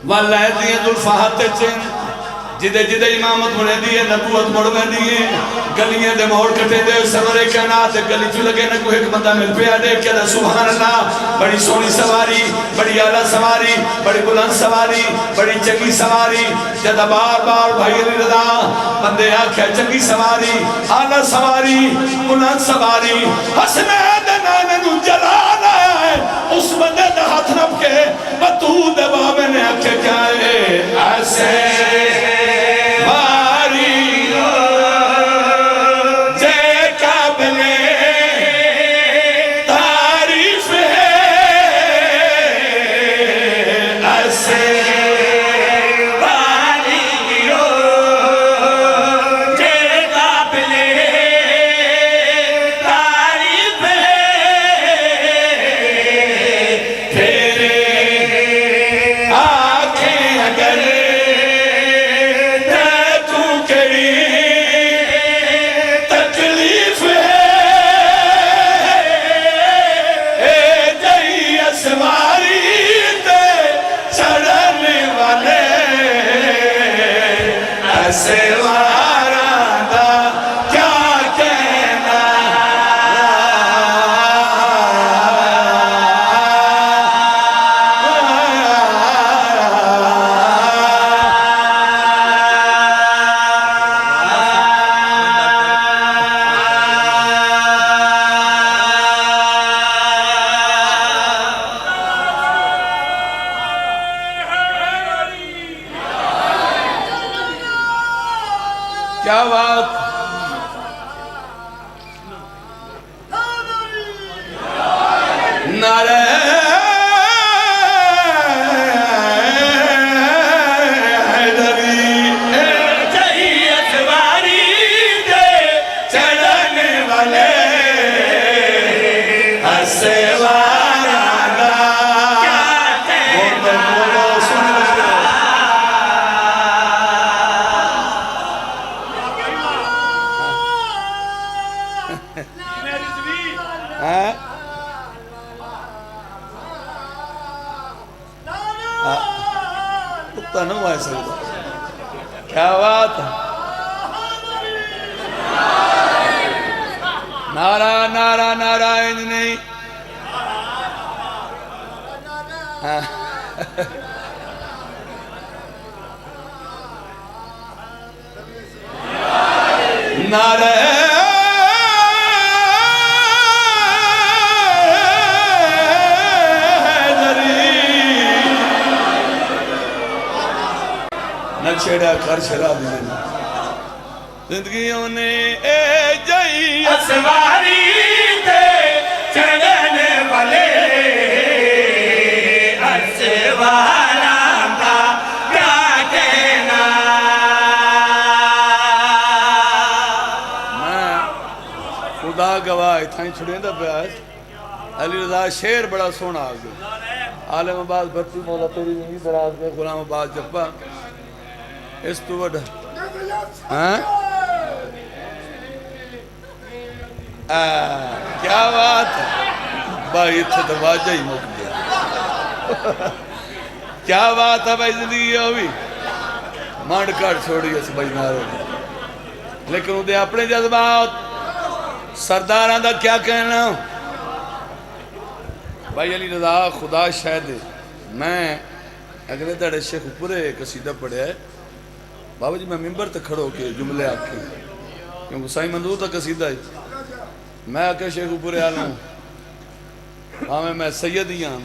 वलैदी जुल्फात चिन जिदे जिदे इमामत मुड़े दिए नबूवत मुड़ में दिए गलियां दे मोड़ कटे दे सवरे कायनात गली च लगे न कोई एक बंदा मिल पिया देख के सुभान अल्लाह बड़ी सोहनी सवारी बड़ी आला सवारी बड़ी बुलंद सवारी बड़ी चंगी सवारी जद बार बार भाई रदा बंदे आख्या चंगी सवारी आला सवारी बुलंद सवारी हसनैन नाने नु जलाल आया है उस बंदे दा हाथ नप के बतू दे बाबे ने आखे क्या है ऐसे क्या बात नारे क्या बात नारा नारा नारायण नहीं नारायण छेड़ा कर छेड़ा दी जिंदगियों ने ए जई असवारी ते चढ़ने वाले असवारा का क्या कहना मैं खुदा गवाह इतना ही छुड़ेंदा प्यास अली रजा शेर बड़ा सोना आ गया आलम अब्बास भट्टी मौला तेरी नहीं दराज में गुलाम अब्बास जब्बा इस तो वड क्या बात है भाई इतने दरवाजा ही मुक गया क्या बात है भाई जिंदगी भी मंड कर छोड़ी इस भाई नारे लेकिन उदे अपने जज्बात सरदार का क्या कहना भाई अली रजा खुदा शायद मैं अगले दड़े शेख पूरे कसीदा पढ़िया है बाबा जी मैं मिंबर तक खड़ो के जुमले आखे क्योंकि साई मंदूर तक कसीदा है मैं आके शेख पूरे आलू हाँ मैं सैयद ही हाँ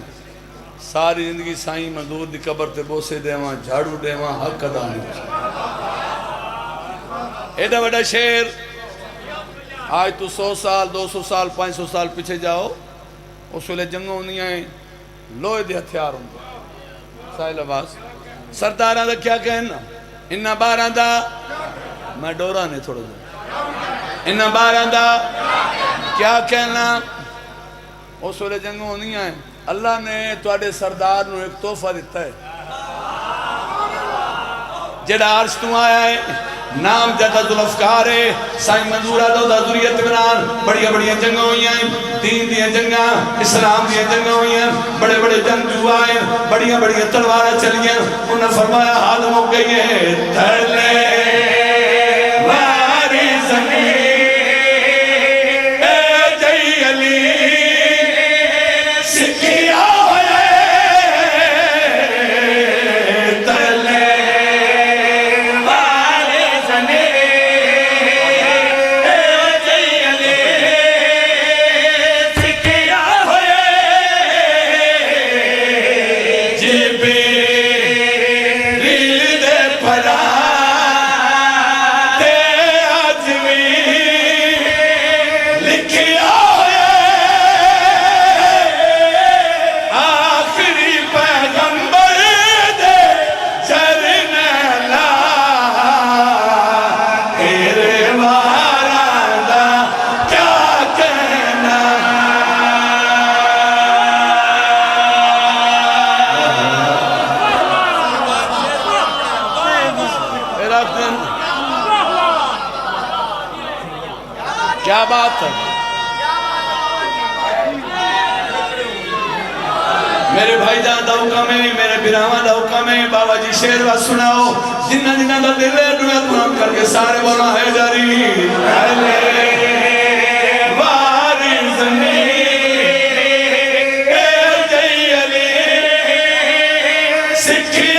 सारी जिंदगी साई मंदूर की कबर ते बोसे देवा झाड़ू देवा हक अदा एडा बड़ा शेर आज तो 100 साल 200 साल 500 साल पीछे जाओ उस वे जंग होंदियां लोहे के हथियार होंगे साहिल अब्बास सरदार का क्या कहना इन्ना बारां दा मैं डोरा ने थोड़ा जा इन्ना बारां दा क्या कहना उस वे जंग होंदियां अल्लाह ने तुहाडे सरदार नूं एक तोहफा दिता है जेड़ा अर्श तू आया है नाम ज्यादा जुल्फकार है साईं मंजूरा दा जुरियत इमरान बड़िया बड़िया जंगा हुई दीन दियां जंगा इस्लाम दियां जंगा हुई बड़े बड़े जंगजू आए बड़िया बड़िया तलवार चलियां उन्हें फरमाया हाल मुक गई है थले वारी ज़मीन ए जय अली सिकिया क्या बात है मेरे भाई जान दौका में मेरे बिरावा दौका में बाबा जी शेर वा सुनाओ जिन्ना जिन्ना दा दिल है दुआ दुआ करके सारे बोला है जारी वारी ज़मीन ए जय अली सिखी